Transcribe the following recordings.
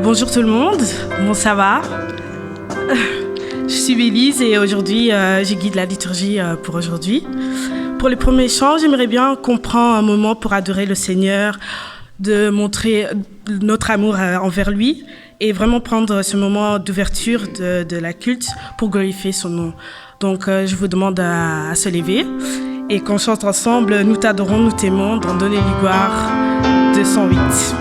Bonjour tout le monde, bon ça va. Je suis Bélise et aujourd'hui je guide la liturgie pour aujourd'hui. Pour les premiers chants, j'aimerais bien qu'on prenne un moment pour adorer le Seigneur, de montrer notre amour envers lui et vraiment prendre ce moment d'ouverture de la culte pour glorifier son nom. Donc je vous demande à se lever et qu'on chante ensemble « Nous t'adorons, nous t'aimons » dans Donner lui gloire 208.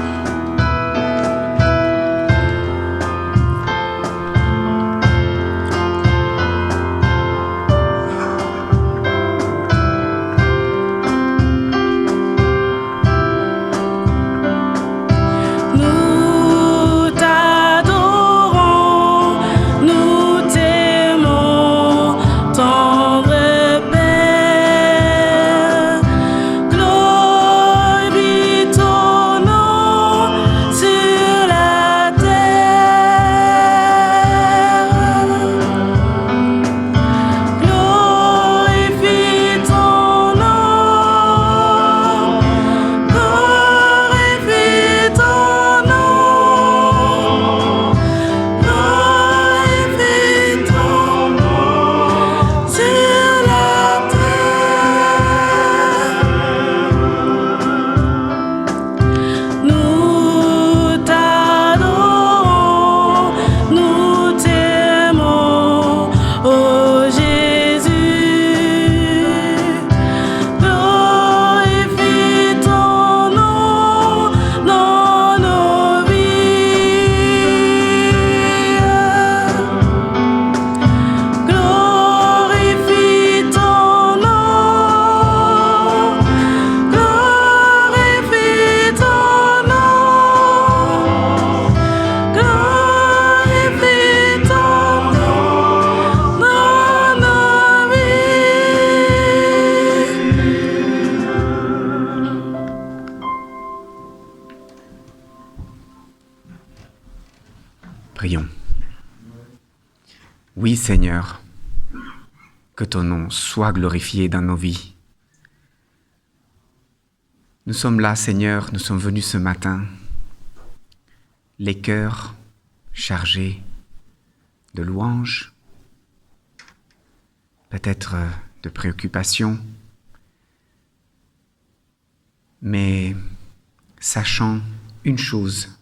Prions. Oui, Seigneur, que ton nom soit glorifié dans nos vies. Nous sommes là, Seigneur, nous sommes venus ce matin, les cœurs chargés de louanges, peut-être de préoccupations, mais sachant une chose,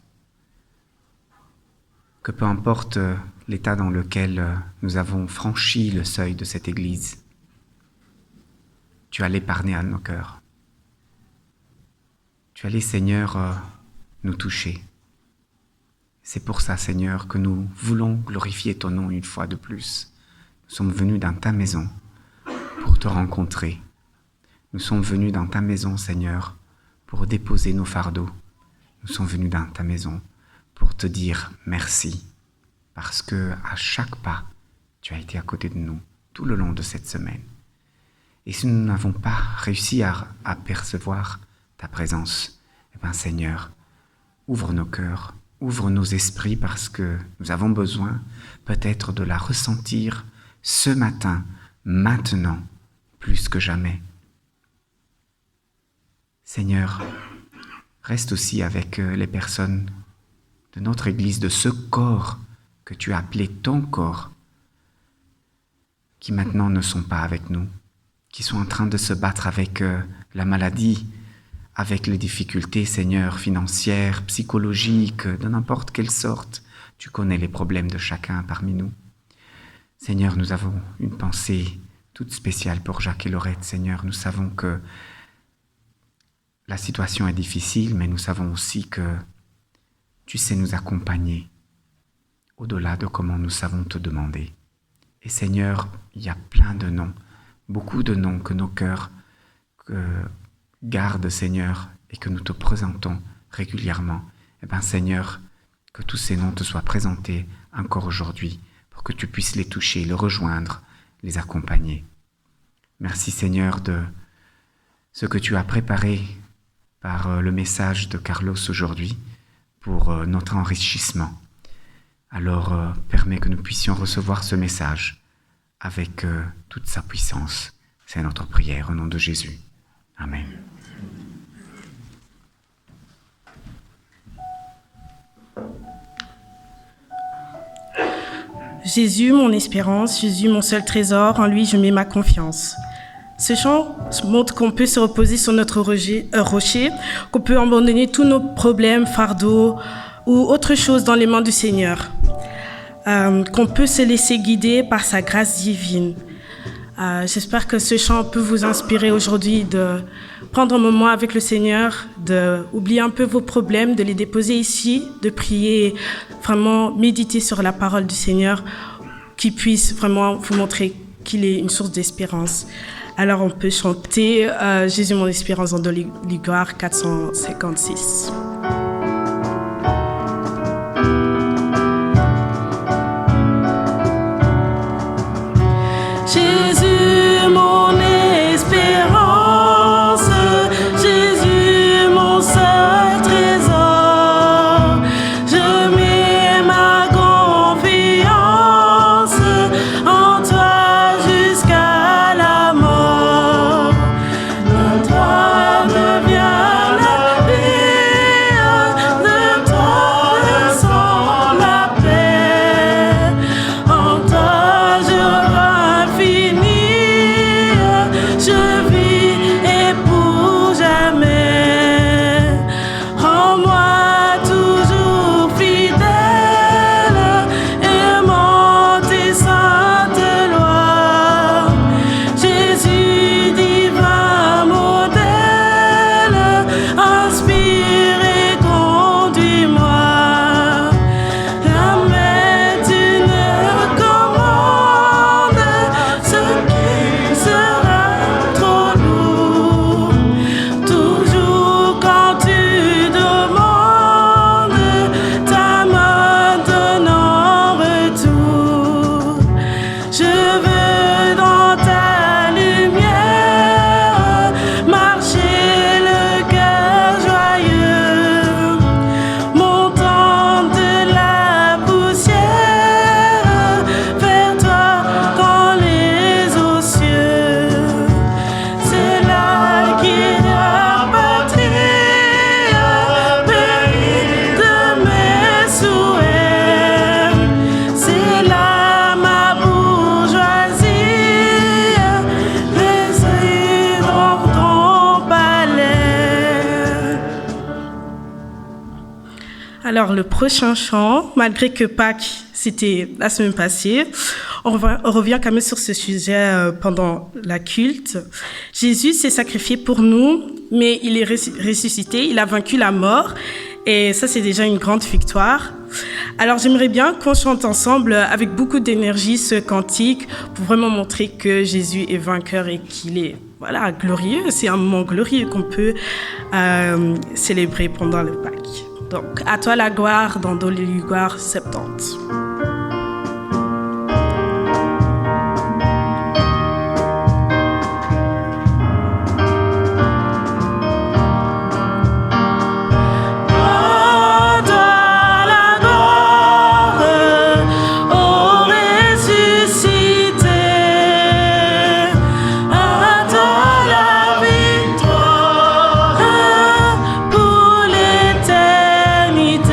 que peu importe l'état dans lequel nous avons franchi le seuil de cette Église, tu allais parler à nos cœurs. Tu allais, Seigneur, nous toucher. C'est pour ça, Seigneur, que nous voulons glorifier ton nom une fois de plus. Nous sommes venus dans ta maison pour te rencontrer. Nous sommes venus dans ta maison, Seigneur, pour déposer nos fardeaux. Nous sommes venus dans ta maison pour te dire merci, parce que à chaque pas, tu as été à côté de nous tout le long de cette semaine. Et si nous n'avons pas réussi à percevoir ta présence, eh bien Seigneur, ouvre nos cœurs, ouvre nos esprits, parce que nous avons besoin peut-être de la ressentir ce matin, maintenant, plus que jamais. Seigneur, reste aussi avec les personnes de notre Église, de ce corps que tu as appelé ton corps, qui maintenant ne sont pas avec nous, qui sont en train de se battre avec la maladie, avec les difficultés, Seigneur, financières, psychologiques, de n'importe quelle sorte. Tu connais les problèmes de chacun parmi nous. Seigneur, nous avons une pensée toute spéciale pour Jacques et Laurette. Seigneur, nous savons que la situation est difficile, mais nous savons aussi que tu sais nous accompagner au-delà de comment nous savons te demander. Et Seigneur, il y a plein de noms, beaucoup de noms que nos cœurs gardent, Seigneur, et que nous te présentons régulièrement. Eh bien, Seigneur, que tous ces noms te soient présentés encore aujourd'hui pour que tu puisses les toucher, les rejoindre, les accompagner. Merci, Seigneur, de ce que tu as préparé par le message de Carlos aujourd'hui pour notre enrichissement. Alors, permets que nous puissions recevoir ce message avec toute sa puissance. C'est notre prière au nom de Jésus. Amen. Jésus, mon espérance, Jésus, mon seul trésor, en lui je mets ma confiance. Ce chant montre qu'on peut se reposer sur notre rocher, qu'on peut abandonner tous nos problèmes, fardeaux ou autre chose dans les mains du Seigneur, qu'on peut se laisser guider par sa grâce divine. J'espère que ce chant peut vous inspirer aujourd'hui de prendre un moment avec le Seigneur, d'oublier un peu vos problèmes, de les déposer ici, de prier, vraiment méditer sur la parole du Seigneur, qui puisse vraiment vous montrer qu'il est une source d'espérance. Alors on peut chanter Jésus mon espérance dans Do Ligueur 456. Jésus mon espérance, Jésus mon seul trésor, je mets ma confiance en toi jusqu'à la mort. De toi devient la vie, de toi descend la paix, en toi je je vis et pour jamais. Rends-moi toujours fidèle, aimant tes saintes lois. Jésus divin modèle, inspire et conduis-moi. Jamais tu ne commandes ce qui sera trop lourd. Toujours quand tu demandes, ta main donne en retour. Je veux dans ta lumière marcher le cœur joyeux, montant de la poussière vers toi quand les eaux cieux. C'est là qu'il y a patrie, pays de mes souhaits. C'est là ma bourgeoisie, réside dans ton palais. Alors le prochain chant, malgré que Pâques c'était la semaine passée, on revient quand même sur ce sujet pendant la culte. Jésus s'est sacrifié pour nous, mais il est ressuscité, il a vaincu la mort, et ça c'est déjà une grande victoire. Alors j'aimerais bien qu'on chante ensemble avec beaucoup d'énergie ce cantique pour vraiment montrer que Jésus est vainqueur et qu'il est glorieux. C'est un moment glorieux qu'on peut célébrer pendant le Pâques. Donc, à toi la gloire dans Do Ligueur 70. Pour l'éternité,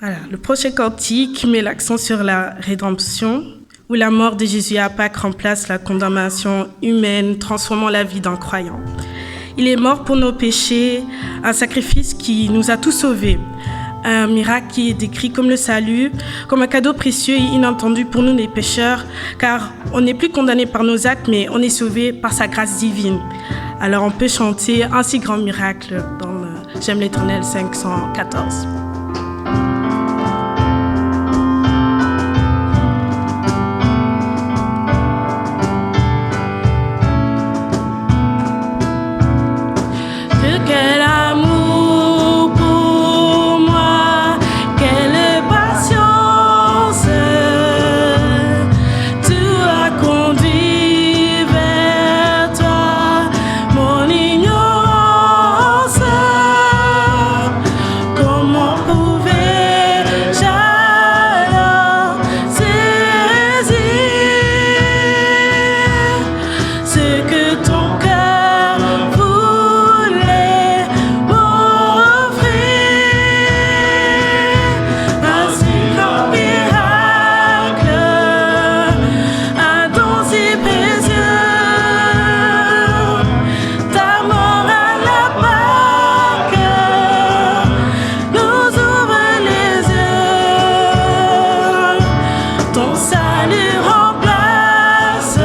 Voilà, le prochain cantique met l'accent sur la rédemption, où la mort de Jésus à Pâques remplace la condamnation humaine, transformant la vie d'un croyant. Il est mort pour nos péchés, un sacrifice qui nous a tous sauvés. Un miracle qui est décrit comme le salut, comme un cadeau précieux et inattendu pour nous les pécheurs, car on n'est plus condamné par nos actes, mais on est sauvé par sa grâce divine. Alors on peut chanter un si grand miracle dans J'aime l'Éternel 514. Quel amour pour moi, quelle patience, tu as conduit vers toi mon ignorance. Comment pouvais-je alors saisir ce que ton cœur voulait m'offrir? Un si grand miracle, un don si précieux, ta mort à la Pâque nous ouvre les yeux. Ton salut remplace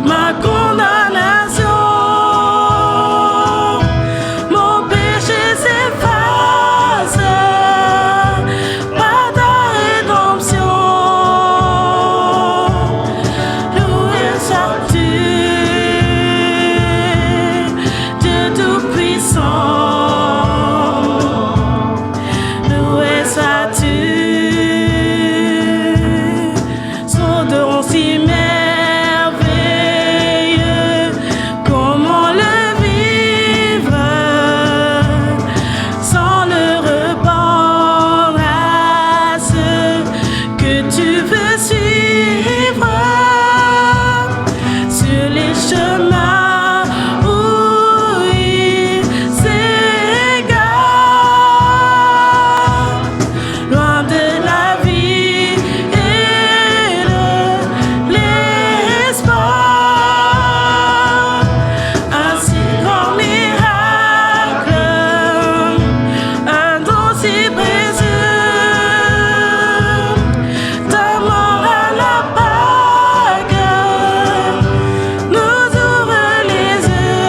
ma condamnation. Mon péché s'efface par ta rédemption. Loué sois-tu, Dieu Tout-Puissant. Loué sois-tu, son don si merveilleux, comment le vivre sans le répandre à ceux que tu veux suivre sur les chemins où ils s'égarent, loin de la vie et de l'espoir. Un si grand miracle, un don si précieux, ta mort à la Pâque nous ouvre les yeux.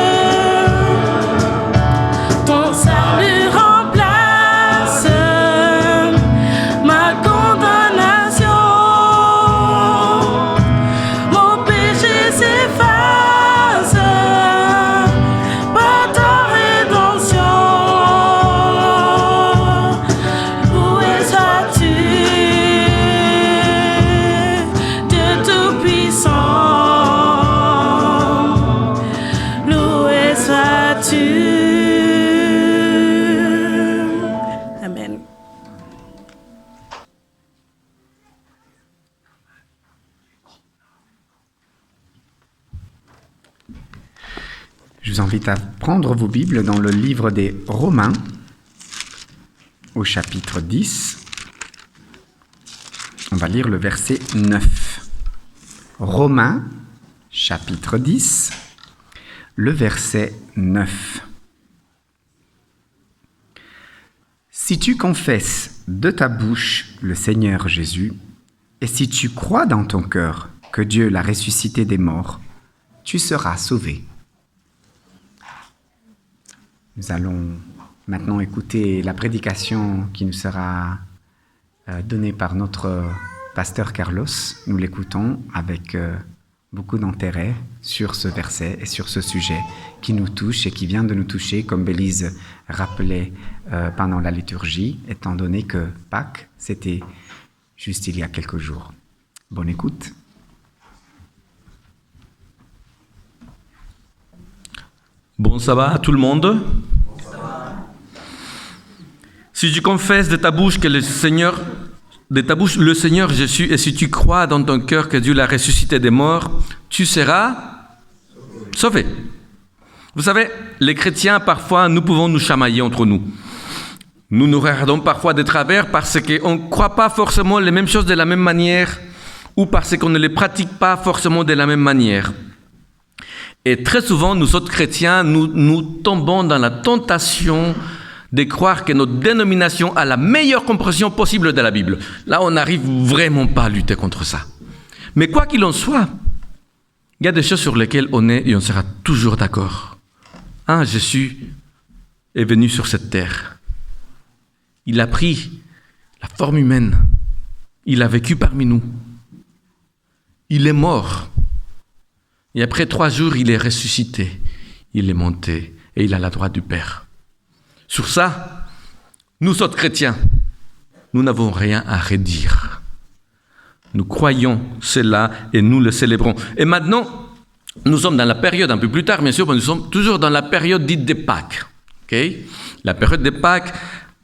Ton salut remplace ma condamnation. Mon péché s'efface par ta rédemption. Loué sois-tu, Dieu Tout-Puissant. Loué sois-tu. Amen. Je vous invite à prendre vos Bibles dans le livre des Romains, au chapitre 10. On va lire le verset 9. Romains, chapitre 10, le verset 9. Si tu confesses de ta bouche le Seigneur Jésus, et si tu crois dans ton cœur que Dieu l'a ressuscité des morts, tu seras sauvé. Nous allons maintenant écouter la prédication qui nous sera donnée par notre pasteur Carlos. Nous l'écoutons avec beaucoup d'intérêt sur ce verset et sur ce sujet qui nous touche et qui vient de nous toucher, comme Bélise rappelait pendant la liturgie, étant donné que Pâques, c'était juste il y a quelques jours. Bonne écoute. Bon sabbat à tout le monde. Si tu confesses de ta bouche que le Seigneur Jésus, et si tu crois dans ton cœur que Dieu l'a ressuscité des morts, tu seras sauvé. Vous savez, les chrétiens, parfois, nous pouvons nous chamailler entre nous. Nous nous regardons parfois de travers parce qu'on ne croit pas forcément les mêmes choses de la même manière ou parce qu'on ne les pratique pas forcément de la même manière. Et très souvent, nous autres chrétiens, nous tombons dans la tentation de croire que notre dénomination a la meilleure compréhension possible de la Bible. Là, on n'arrive vraiment pas à lutter contre ça. Mais quoi qu'il en soit, il y a des choses sur lesquelles on est et on sera toujours d'accord. Jésus est venu sur cette terre. Il a pris la forme humaine. Il a vécu parmi nous. Il est mort. Et après 3 jours, il est ressuscité. Il est monté et il a la droite du Père. Sur ça, nous autres chrétiens, nous n'avons rien à redire. Nous croyons cela et nous le célébrons. Et maintenant, nous sommes dans la période, un peu plus tard, bien sûr, mais nous sommes toujours dans la période dite des Pâques. Okay? La période des Pâques,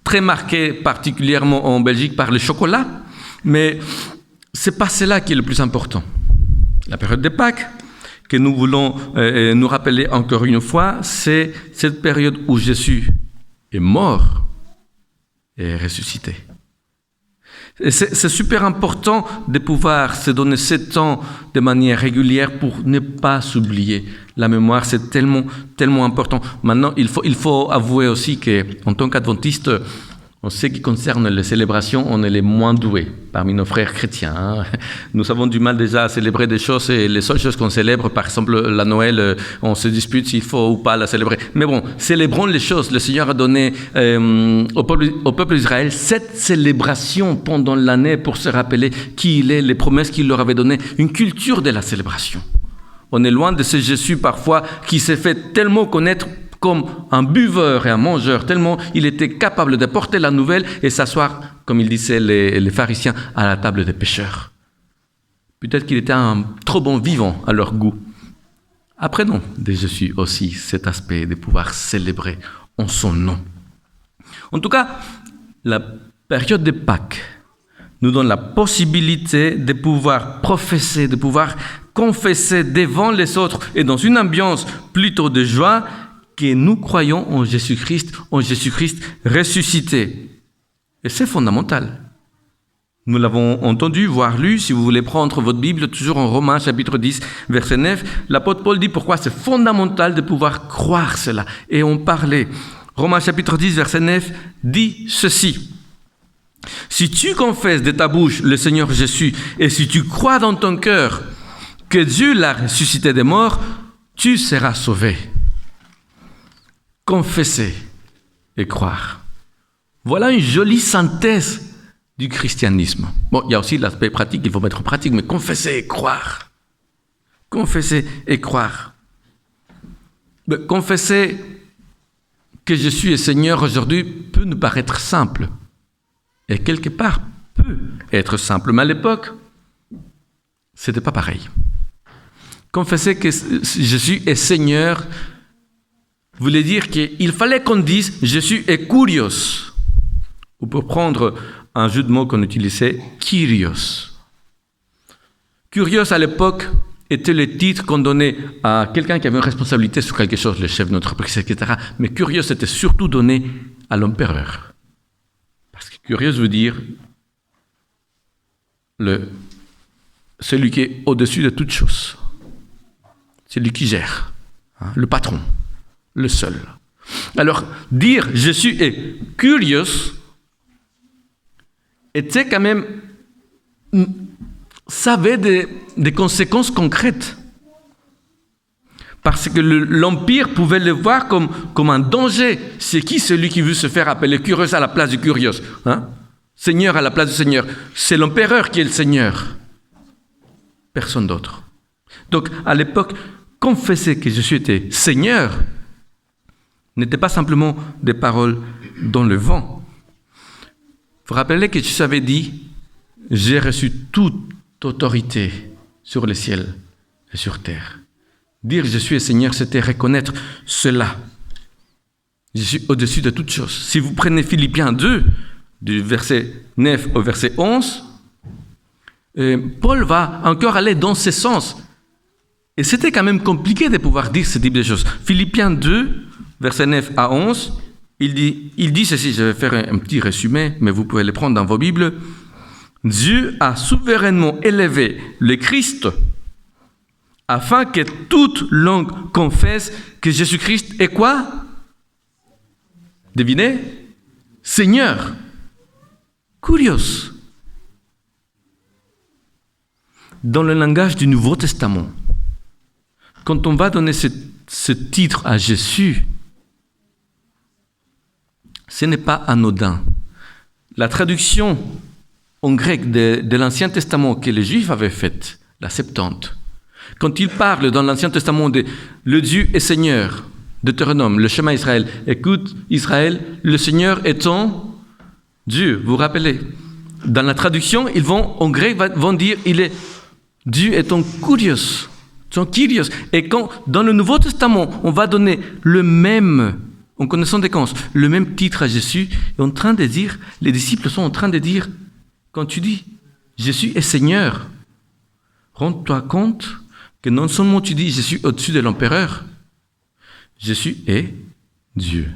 très marquée particulièrement en Belgique par le chocolat, mais ce n'est pas cela qui est le plus important. La période des Pâques, que nous voulons nous rappeler encore une fois, c'est cette période où Jésus est mort et est ressuscité. Et c'est super important de pouvoir se donner ce temps de manière régulière pour ne pas s'oublier. La mémoire, c'est tellement important. Maintenant, il faut avouer aussi qu'en tant qu'adventiste, en ce qui concerne les célébrations, on est les moins doués parmi nos frères chrétiens. Nous avons du mal déjà à célébrer des choses et les seules choses qu'on célèbre, par exemple la Noël, on se dispute s'il faut ou pas la célébrer. Mais bon, célébrons les choses. Le Seigneur a donné au peuple d'Israël 7 célébrations pendant l'année pour se rappeler qui il est, les promesses qu'il leur avait données, une culture de la célébration. On est loin de ce Jésus parfois qui s'est fait tellement connaître comme un buveur et un mangeur, tellement il était capable de porter la nouvelle et s'asseoir, comme il disait les pharisiens, à la table des pécheurs. Peut-être qu'il était un trop bon vivant à leur goût. Apprenons de Jésus aussi cet aspect de pouvoir célébrer en son nom. En tout cas, la période de Pâques nous donne la possibilité de pouvoir professer, de pouvoir confesser devant les autres et dans une ambiance plutôt de joie, que nous croyons en Jésus-Christ ressuscité. Et c'est fondamental. Nous l'avons entendu, voire lu, si vous voulez prendre votre Bible, toujours en Romains chapitre 10, verset 9, l'apôtre Paul dit pourquoi c'est fondamental de pouvoir croire cela et en parler. Romains chapitre 10, verset 9 dit ceci. Si tu confesses de ta bouche le Seigneur Jésus et si tu crois dans ton cœur que Dieu l'a ressuscité des morts, tu seras sauvé. Confesser et croire. Voilà une jolie synthèse du christianisme. Bon, il y a aussi l'aspect pratique, il faut mettre en pratique, mais confesser et croire. Confesser et croire. Mais confesser que Jésus est Seigneur aujourd'hui peut nous paraître simple. Et quelque part, peut être simple. Mais à l'époque, ce n'était pas pareil. Confesser que Jésus est Seigneur voulait dire qu'il fallait qu'on dise « Jésus est Kurios ». Ou pour prendre un jeu de mots qu'on utilisait, « Kyrios ». Kurios, à l'époque, était le titre qu'on donnait à quelqu'un qui avait une responsabilité sur quelque chose, le chef d'entreprise, etc. Mais Kurios était surtout donné à l'empereur. Parce que Kurios veut dire celui qui est au-dessus de toute chose. Celui qui gère, le patron. Le seul. Alors, dire Jésus est Kurios était quand même, ça avait des conséquences concrètes. Parce que l'Empire pouvait le voir comme un danger. C'est qui celui qui veut se faire appeler Kurios à la place du Kurios, Seigneur à la place du Seigneur. C'est l'empereur qui est le Seigneur. Personne d'autre. Donc, à l'époque, confesser que Jésus était Seigneur n'était pas simplement des paroles dans le vent. Vous vous rappelez que Jésus avait dit « J'ai reçu toute autorité sur le ciel et sur terre ». Dire « Jésus est Seigneur », c'était reconnaître cela. Je suis au-dessus de toutes choses. Si vous prenez Philippiens 2, du verset 9 au verset 11, Paul va encore aller dans ce sens. Et c'était quand même compliqué de pouvoir dire ce type de choses. Philippiens 2, verset 9 à 11, il dit ceci, je vais faire un petit résumé, mais vous pouvez le prendre dans vos Bibles. Dieu a souverainement élevé le Christ afin que toute langue confesse que Jésus-Christ est quoi? Devinez? Seigneur. Curieux. Dans le langage du Nouveau Testament, quand on va donner ce titre à Jésus, ce n'est pas anodin. La traduction en grec de l'Ancien Testament que les Juifs avaient faite, la Septante, quand ils parlent dans l'Ancien Testament de « le Dieu est Seigneur », Deutéronome, le chemin Israël, écoute Israël, le Seigneur est ton Dieu, vous vous rappelez? Dans la traduction, ils vont, en grec, vont dire Dieu est ton Kyrios, ton Kyrios. Et quand, dans le Nouveau Testament, on va donner le même, en connaissant des causes, le même titre à Jésus, et en train de dire, les disciples sont en train de dire, quand tu dis Jésus est Seigneur, rends-toi compte que non seulement tu dis Jésus au-dessus de l'empereur, Jésus est Dieu.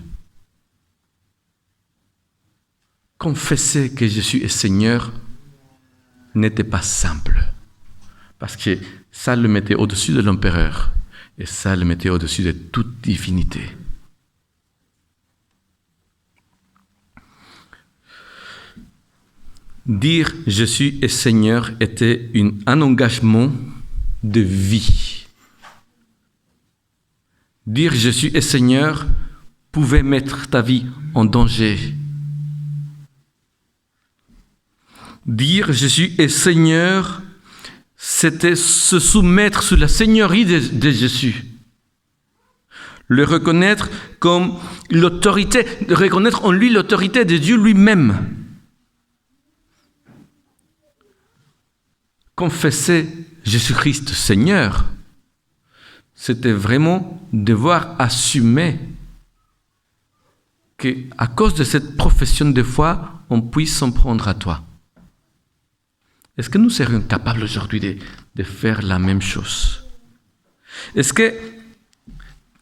Confesser que Jésus est Seigneur n'était pas simple, parce que ça le mettait au-dessus de l'empereur, et ça le mettait au-dessus de toute divinité. Dire Jésus est Seigneur était un engagement de vie. Dire Jésus est Seigneur pouvait mettre ta vie en danger. Dire Jésus est Seigneur, c'était se soumettre sous la seigneurie de Jésus. Le reconnaître comme l'autorité, reconnaître en lui l'autorité de Dieu lui-même. Confesser Jésus-Christ Seigneur, c'était vraiment devoir assumer qu'à cause de cette profession de foi, on puisse s'en prendre à toi. Est-ce que nous serions capables aujourd'hui de faire la même chose? Est-ce que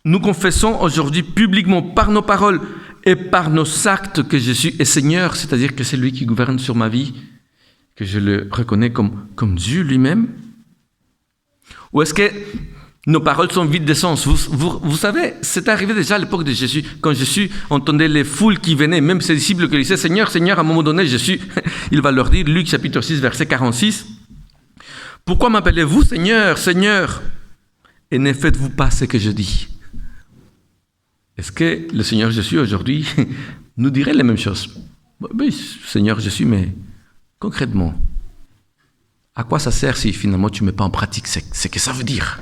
nous confessons aujourd'hui publiquement par nos paroles et par nos actes que Jésus est Seigneur, c'est-à-dire que c'est lui qui gouverne sur ma vie, que je le reconnais comme Dieu lui-même? Ou est-ce que nos paroles sont vides de sens? Vous savez, c'est arrivé déjà à l'époque de Jésus, quand Jésus entendait les foules qui venaient, même ses disciples qui disaient « Seigneur, Seigneur », à un moment donné, Jésus, il va leur dire, Luc chapitre 6, verset 46, « Pourquoi m'appelez-vous Seigneur, Seigneur, et ne faites-vous pas ce que je dis ?» Est-ce que le Seigneur Jésus, aujourd'hui, nous dirait la même chose? Oui, Seigneur Jésus, mais concrètement, à quoi ça sert si finalement tu ne mets pas en pratique ce que ça veut dire?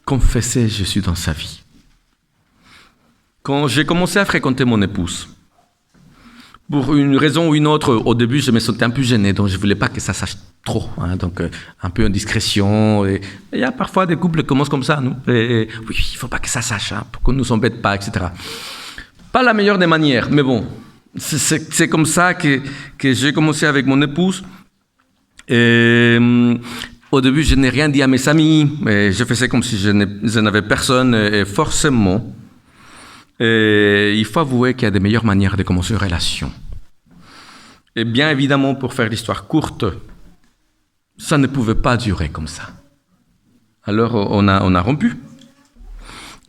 Confesser Jésus dans sa vie. Quand j'ai commencé à fréquenter mon épouse, pour une raison ou une autre, au début je me sentais un peu gêné, donc je ne voulais pas que ça sache trop, donc un peu en discrétion. Et il y a parfois des couples qui commencent comme ça, nous. Oui, il ne faut pas que ça sache, pour qu'on ne nous embête pas, etc. Pas la meilleure des manières, mais bon, c'est comme ça que j'ai commencé avec mon épouse. Et au début, je n'ai rien dit à mes amis, mais je faisais comme si je n'avais personne, et forcément, il faut avouer qu'il y a des meilleures manières de commencer une relation. Et bien évidemment, pour faire l'histoire courte, ça ne pouvait pas durer comme ça. Alors, on a rompu.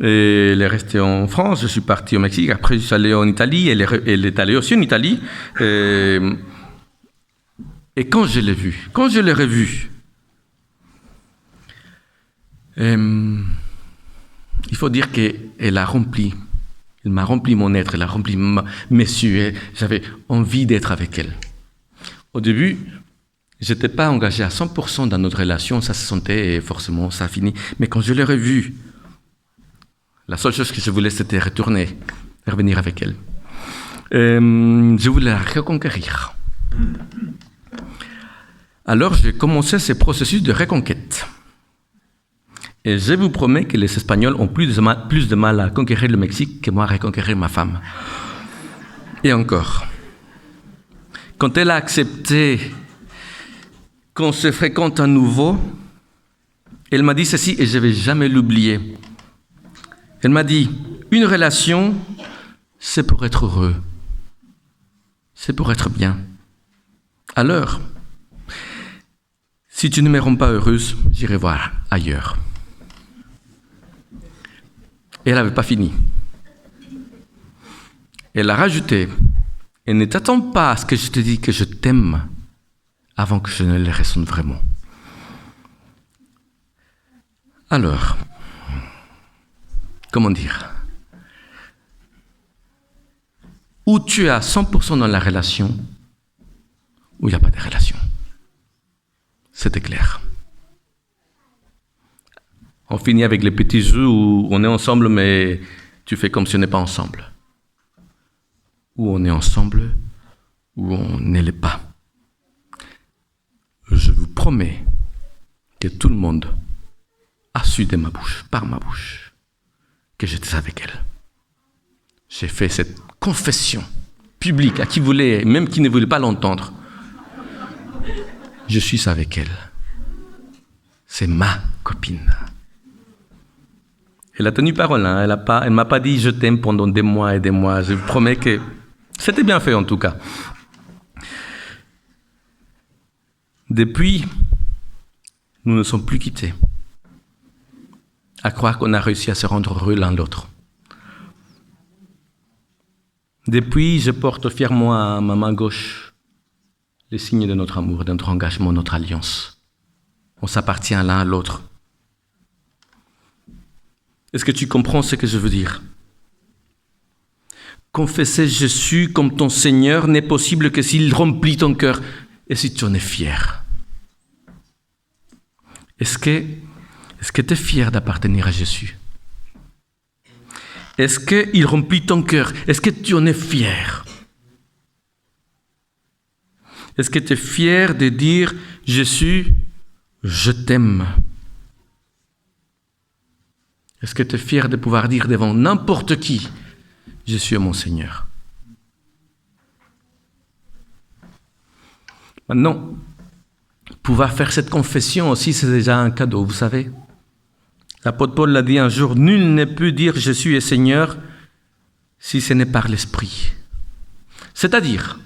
Et elle est restée en France, je suis parti au Mexique, après je suis allé en Italie, elle est allée aussi en Italie. Et quand je l'ai vue, quand je l'ai revue, il faut dire qu'elle a rempli, elle m'a rempli mon être, elle a rempli mes yeux, j'avais envie d'être avec elle. Au début, je n'étais pas engagé à 100% dans notre relation, ça se sentait et forcément ça a fini. Mais quand je l'ai revue, la seule chose que je voulais, c'était revenir avec elle. Je voulais la reconquérir. Alors, j'ai commencé ce processus de reconquête. Et je vous promets que les Espagnols ont plus de mal à conquérir le Mexique que moi à reconquérir ma femme. Et encore. Quand elle a accepté qu'on se fréquente à nouveau, elle m'a dit ceci, et je ne vais jamais l'oublier. Elle m'a dit, Une relation, c'est pour être heureux. C'est pour être bien. Alors, si tu ne me rends pas heureuse, j'irai voir ailleurs. Et elle n'avait pas fini. Elle a rajouté, et ne t'attends pas à ce que je te dise que je t'aime avant que je ne le ressente vraiment. Alors, comment dire? Ou tu es à 100% dans la relation, ou il n'y a pas de relation. C'était clair. On finit avec les petits jeux où on est ensemble, mais tu fais comme si on n'est pas ensemble. Ou on est ensemble, ou on ne l'est pas. Je vous promets que tout le monde a su de ma bouche, par ma bouche, que j'étais avec elle. J'ai fait cette confession publique à qui voulait, même qui ne voulait pas l'entendre. Je suis avec elle. C'est ma copine. Elle a tenu parole, hein. Elle ne m'a pas dit « je t'aime » pendant des mois et des mois. Je vous promets que c'était bien fait en tout cas. Depuis, nous ne sommes plus quittés. À croire qu'on a réussi à se rendre heureux l'un l'autre. Depuis, je porte fièrement à ma main gauche les signes de notre amour, de notre engagement, notre alliance. On s'appartient l'un à l'autre. Est-ce que tu comprends ce que je veux dire? Confesser Jésus comme ton Seigneur n'est possible que s'il remplit ton cœur et si tu en es fier. Est-ce que tu es fier d'appartenir à Jésus? Est-ce qu'il remplit ton cœur? Est-ce que tu en es fier? Est-ce que tu es fier de dire « Jésus, je t'aime » ? Est-ce que tu es fier de pouvoir dire devant n'importe qui « Jésus est mon Seigneur » ? Maintenant, pouvoir faire cette confession aussi, c'est déjà un cadeau, vous savez. L'apôtre Paul l'a dit un jour, « Nul ne peut dire Jésus est Seigneur si ce n'est par l'Esprit. » C'est-à-dire,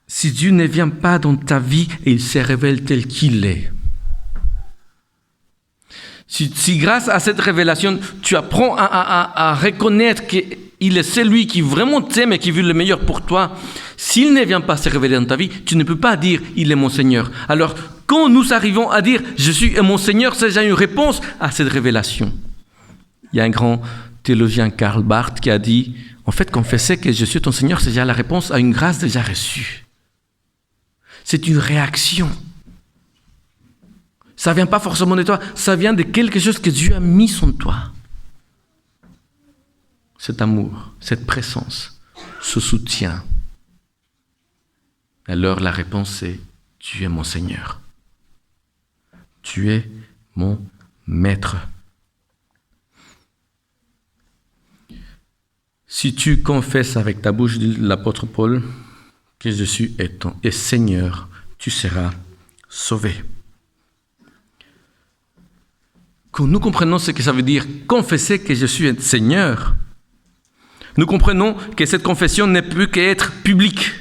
si Dieu ne vient pas dans ta vie et il se révèle tel qu'il est, si grâce à cette révélation, tu apprends à reconnaître qu'il est celui qui vraiment t'aime et qui veut le meilleur pour toi, s'il ne vient pas se révéler dans ta vie, tu ne peux pas dire « Il est mon Seigneur ». Alors, quand nous arrivons à dire « Jésus est mon Seigneur », c'est déjà une réponse à cette révélation. Il y a un grand théologien, Karl Barth, qui a dit « En fait, confesser que Jésus est ton Seigneur, c'est déjà la réponse à une grâce déjà reçue. » C'est une réaction. Ça ne vient pas forcément de toi, ça vient de quelque chose que Dieu a mis en toi. Cet amour, cette présence, ce soutien. Alors la réponse est « Tu es mon Seigneur. Tu es mon Maître. » Si tu confesses avec ta bouche, dit l'apôtre Paul, que Jésus est Seigneur, tu seras sauvé. Quand nous comprenons ce que ça veut dire confesser que Jésus est Seigneur, nous comprenons que cette confession ne peut qu'être publique.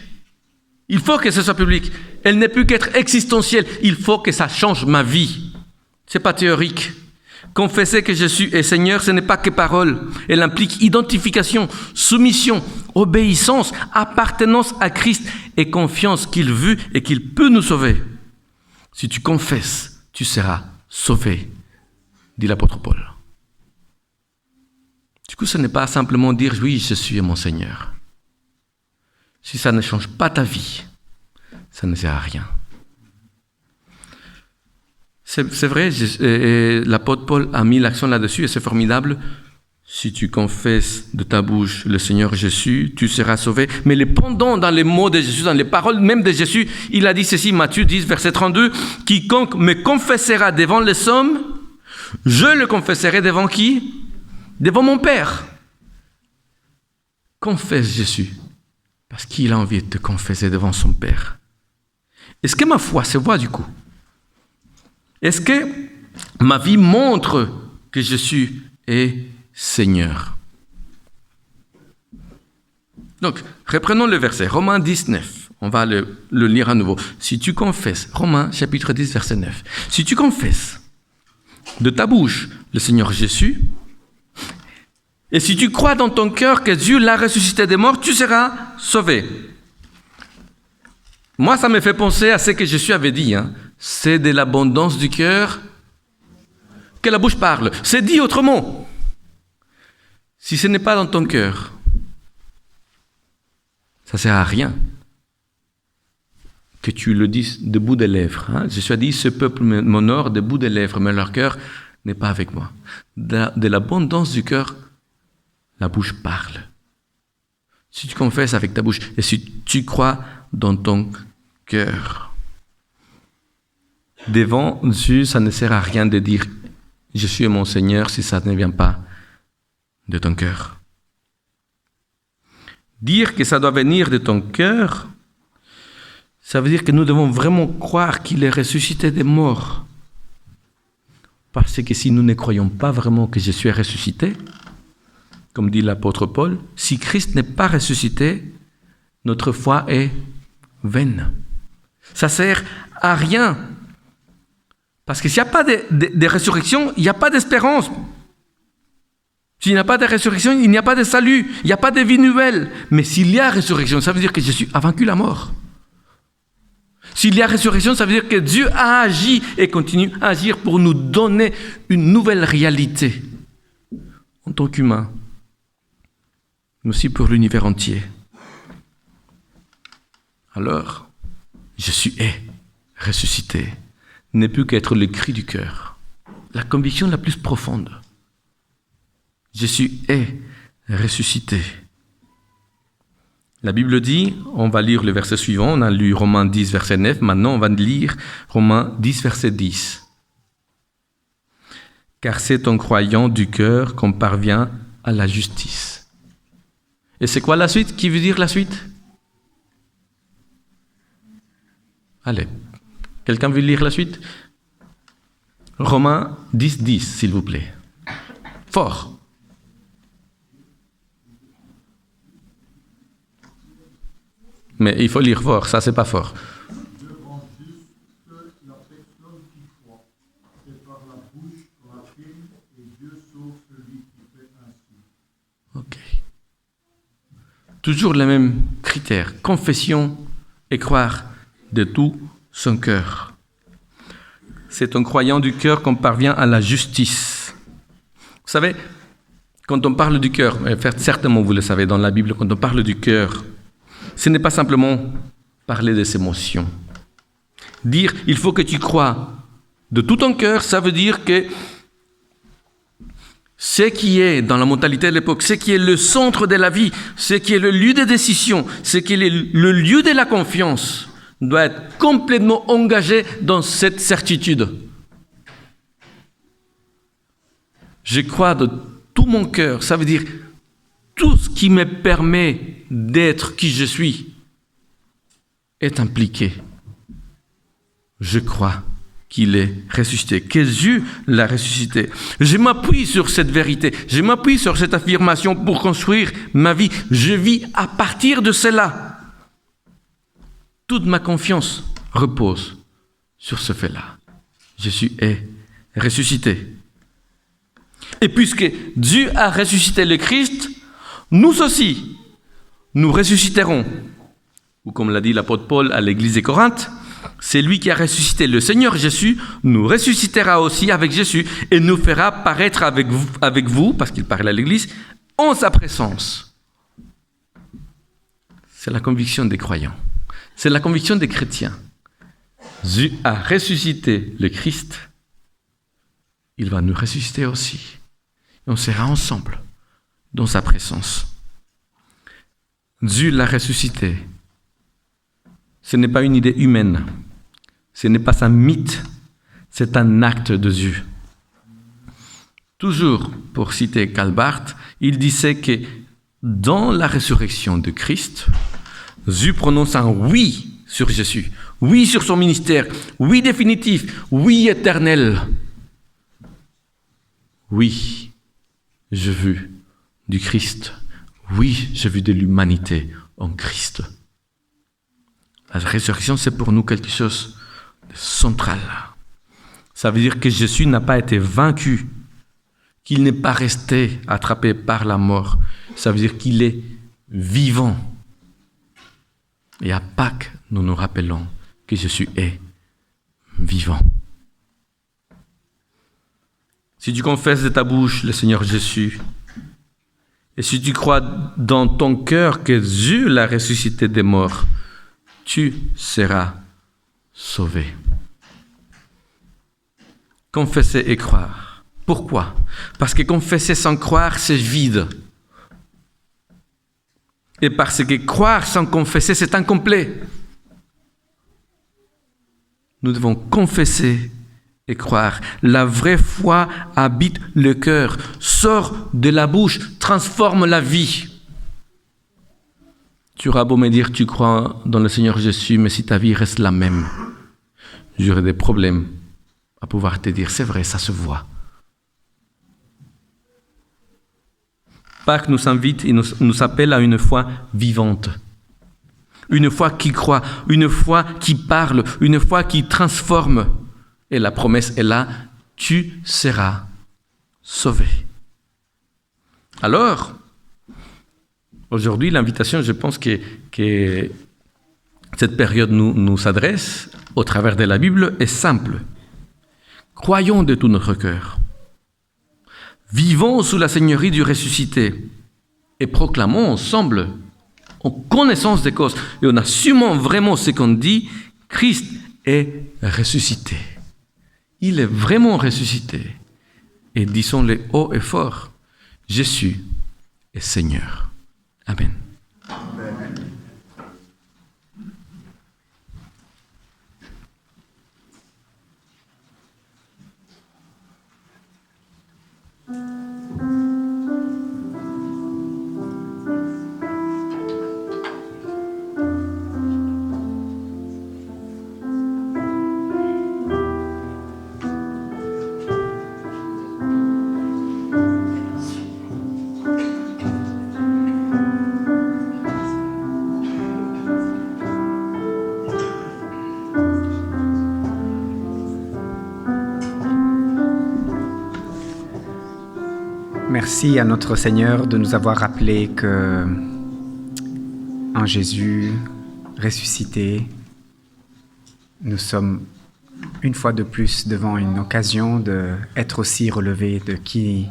Il faut que ce soit public. Elle ne peut qu'être existentielle. Il faut que ça change ma vie. Ce n'est pas théorique. Confesser que Jésus est Seigneur, ce n'est pas que parole. Elle implique identification, soumission, obéissance, appartenance à Christ et confiance qu'il veut et qu'il peut nous sauver. Si tu confesses, tu seras sauvé, dit l'apôtre Paul. Du coup, ce n'est pas simplement dire « Oui, Jésus est mon Seigneur ». Si ça ne change pas ta vie, ça ne sert à rien. C'est vrai, l'apôtre Paul a mis l'accent là-dessus et c'est formidable. Si tu confesses de ta bouche le Seigneur Jésus, tu seras sauvé. Mais le pendant dans les mots de Jésus, dans les paroles même de Jésus, il a dit ceci, Matthieu 10, verset 32, « Quiconque me confessera devant les hommes, je le confesserai devant qui? Devant mon Père. » Confesse Jésus, parce qu'il a envie de te confesser devant son Père. Est-ce que ma foi se voit du coup? Est-ce que ma vie montre que Jésus et Seigneur. Donc, reprenons le verset, Romains 19. On va le lire à nouveau. Si tu confesses, Romains chapitre 10, verset 9. Si tu confesses de ta bouche le Seigneur Jésus, et si tu crois dans ton cœur que Dieu l'a ressuscité des morts, tu seras sauvé. Moi, ça me fait penser à ce que Jésus avait dit. C'est de l'abondance du cœur que la bouche parle. C'est dit autrement. Si ce n'est pas dans ton cœur, ça ne sert à rien que tu le dises de bout des lèvres. Jésus a dit, ce peuple m'honore de bout des lèvres, mais leur cœur n'est pas avec moi. De l'abondance du cœur, la bouche parle. Si tu confesses avec ta bouche et si tu crois dans ton cœur, devant Dieu, ça ne sert à rien de dire « Je suis mon Seigneur » si ça ne vient pas de ton cœur. Dire que ça doit venir de ton cœur, ça veut dire que nous devons vraiment croire qu'il est ressuscité des morts. Parce que si nous ne croyons pas vraiment que Jésus est ressuscité, comme dit l'apôtre Paul, si Christ n'est pas ressuscité, notre foi est vaine. Ça ne sert à rien. Parce que s'il n'y a pas de résurrection, il n'y a pas d'espérance. S'il n'y a pas de résurrection, il n'y a pas de salut, il n'y a pas de vie nouvelle. Mais s'il y a résurrection, ça veut dire que Jésus a vaincu la mort. S'il y a résurrection, ça veut dire que Dieu a agi et continue à agir pour nous donner une nouvelle réalité en tant qu'humain, mais aussi pour l'univers entier. Alors, Jésus est ressuscité, n'est plus qu'être le cri du cœur, la conviction la plus profonde. Jésus est ressuscité. La Bible dit, on va lire le verset suivant, on a lu Romains 10, verset 9, maintenant on va lire Romains 10, verset 10. Car c'est en croyant du cœur qu'on parvient à la justice. Et c'est quoi la suite? Qui veut dire la suite? Allez, quelqu'un veut lire la suite? Romains 10, 10, s'il vous plaît. Fort. Mais il faut lire fort, ça c'est pas fort. Ok. Toujours les mêmes critères, confession et croire de tout son cœur. C'est en croyant du cœur qu'on parvient à la justice. Vous savez, quand on parle du cœur, certainement vous le savez dans la Bible, quand on parle du cœur, ce n'est pas simplement parler des émotions. Dire « il faut que tu crois de tout ton cœur », ça veut dire que ce qui est dans la mentalité de l'époque, ce qui est le centre de la vie, ce qui est le lieu de décision, ce qui est le lieu de la confiance, doit être complètement engagé dans cette certitude. Je crois de tout mon cœur, ça veut dire tout ce qui me permet d'être qui je suis est impliqué. Je crois qu'il est ressuscité, que Dieu l'a ressuscité. Je m'appuie sur cette vérité, je m'appuie sur cette affirmation pour construire ma vie. Je vis à partir de cela. Toute ma confiance repose sur ce fait-là. Jésus est ressuscité. Et puisque Dieu a ressuscité le Christ, nous aussi, nous ressusciterons. Ou comme l'a dit l'apôtre Paul à l'église de Corinthe, c'est lui qui a ressuscité le Seigneur Jésus, nous ressuscitera aussi avec Jésus et nous fera paraître avec vous, parce qu'il parle à l'église, en sa présence. C'est la conviction des croyants. C'est la conviction des chrétiens. Dieu a ressuscité le Christ. Il va nous ressusciter aussi. Et on sera ensemble dans sa présence. Dieu l'a ressuscité. Ce n'est pas une idée humaine. Ce n'est pas un mythe. C'est un acte de Dieu. Toujours, pour citer Karl Barth, il disait que dans la résurrection de Christ, Dieu prononce un oui sur Jésus, oui sur son ministère, oui définitif, oui éternel. Oui, j'ai vu du Christ. Oui, j'ai vu de l'humanité en Christ. La résurrection, c'est pour nous quelque chose de central. Ça veut dire que Jésus n'a pas été vaincu, qu'il n'est pas resté attrapé par la mort. Ça veut dire qu'il est vivant. Et à Pâques, nous nous rappelons que Jésus est vivant. Si tu confesses de ta bouche le Seigneur Jésus, et si tu crois dans ton cœur que Dieu l'a ressuscité des morts, tu seras sauvé. Confesser et croire. Pourquoi? Parce que confesser sans croire, c'est vide. Et parce que croire sans confesser, c'est incomplet. Nous devons confesser et croire. La vraie foi habite le cœur, sort de la bouche, transforme la vie. Tu auras beau me dire tu crois dans le Seigneur Jésus, mais si ta vie reste la même, j'aurai des problèmes à pouvoir te dire c'est vrai, ça se voit. Pâques nous invite et nous appelle à une foi vivante. Une foi qui croit, une foi qui parle, une foi qui transforme. Et la promesse est là, tu seras sauvé. Alors, aujourd'hui, l'invitation, je pense que cette période nous s'adresse au travers de la Bible est simple. Croyons de tout notre cœur. Vivons sous la seigneurie du ressuscité et proclamons ensemble, en connaissance des causes et en assumant vraiment ce qu'on dit, Christ est ressuscité. Il est vraiment ressuscité. Et disons-le haut et fort, Jésus est Seigneur. Amen. Merci à notre Seigneur de nous avoir rappelé que en Jésus ressuscité, nous sommes une fois de plus devant une occasion d'être aussi relevés de qui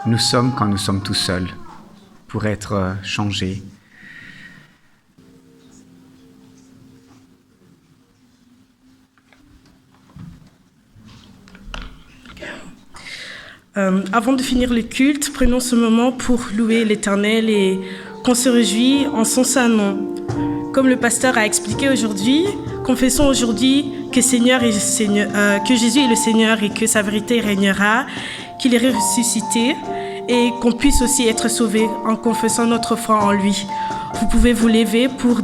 nous sommes quand nous sommes tout seuls, pour être changés. Avant de finir le culte, prenons ce moment pour louer l'Éternel et qu'on se réjouit en son saint nom. Comme le pasteur a expliqué aujourd'hui, confessons aujourd'hui que Jésus est le Seigneur et que sa vérité régnera, qu'il est ressuscité et qu'on puisse aussi être sauvé en confessant notre foi en lui. Vous pouvez vous lever pour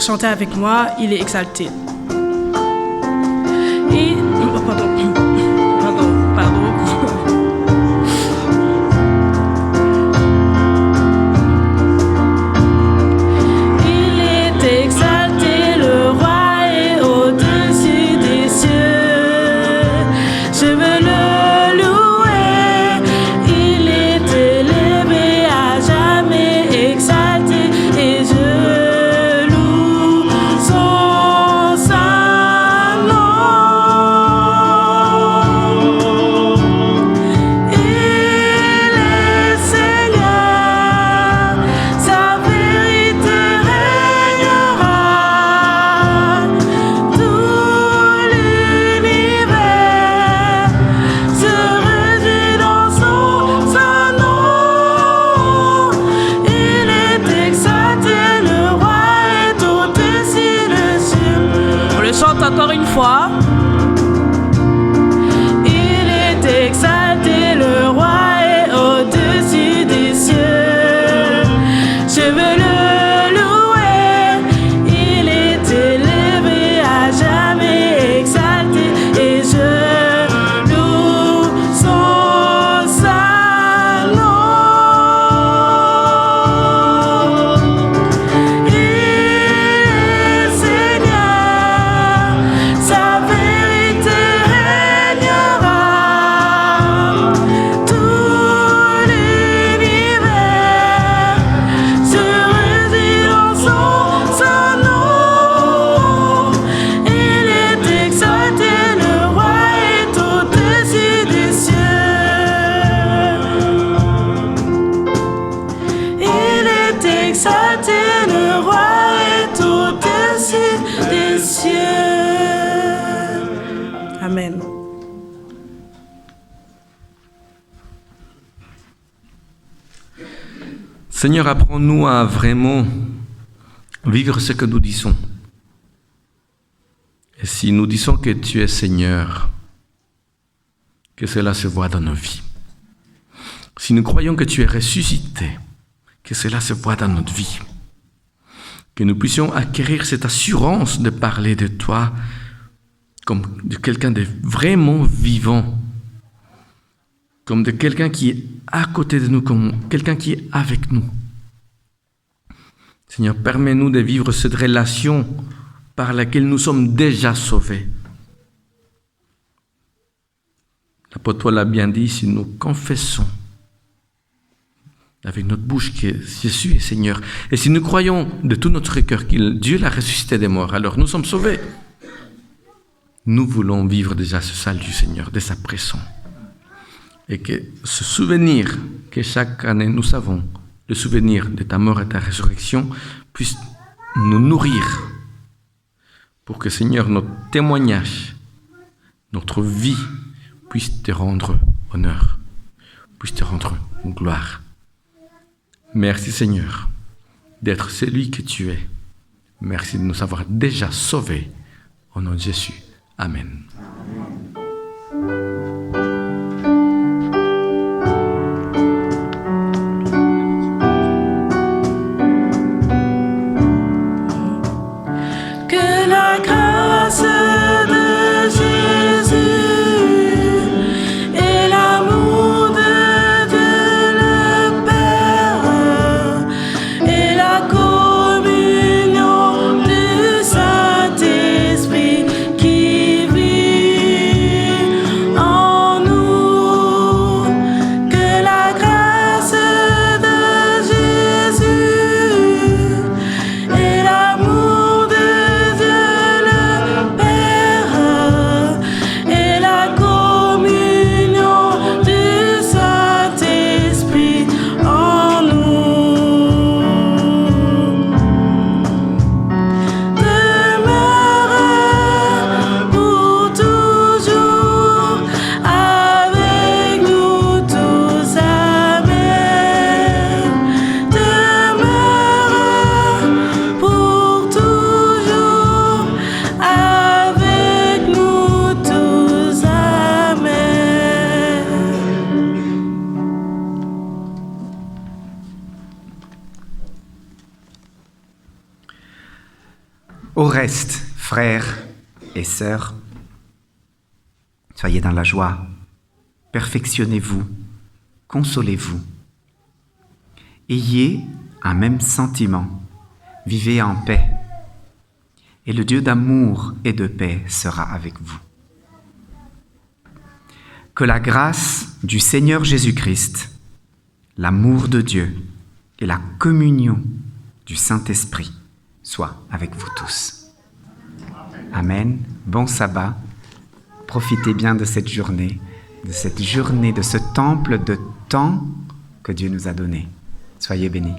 chanter avec moi, il est exalté. Son saint nom. beauté, le roi est au-dessus des cieux. Amen. Seigneur, apprends-nous à vraiment vivre ce que nous disons. Et si nous disons que tu es Seigneur, que cela se voit dans nos vies. Si nous croyons que tu es ressuscité, que cela se voit dans notre vie. Que nous puissions acquérir cette assurance de parler de toi comme de quelqu'un de vraiment vivant, comme de quelqu'un qui est à côté de nous, comme quelqu'un qui est avec nous. Seigneur, permets-nous de vivre cette relation par laquelle nous sommes déjà sauvés. L'apôtre Paul l'a bien dit, si nous confessons avec notre bouche que Jésus est Seigneur, et si nous croyons de tout notre cœur que Dieu l'a ressuscité des morts, alors nous sommes sauvés. Nous voulons vivre déjà ce salut, Seigneur, dès à présent. Et que ce souvenir que chaque année nous avons, le souvenir de ta mort et de ta résurrection, puisse nous nourrir pour que, Seigneur, notre témoignage, notre vie puisse te rendre honneur, puisse te rendre gloire. Merci, Seigneur, d'être celui que tu es. Merci de nous avoir déjà sauvés. Au nom de Jésus. Amen. Que la grâce de Jésus et l'amour de Dieu le Père et la communion du Saint-Esprit qui vit en nous, que la grâce de Jésus et l'amour de Dieu le Père et la communion du Saint-Esprit en nous demeure pour toujours avec nous tous. Amen. Demeure pour toujours avec nous tous. Amen. Au reste, frères et sœurs, soyez dans la joie, perfectionnez-vous, consolez-vous. Ayez un même sentiment, vivez en paix, et le Dieu d'amour et de paix sera avec vous. Que la grâce du Seigneur Jésus-Christ, l'amour de Dieu et la communion du Saint-Esprit soient avec vous tous. Amen. Bon sabbat. Profitez bien de cette journée, de ce temple de temps que Dieu nous a donné. Soyez bénis.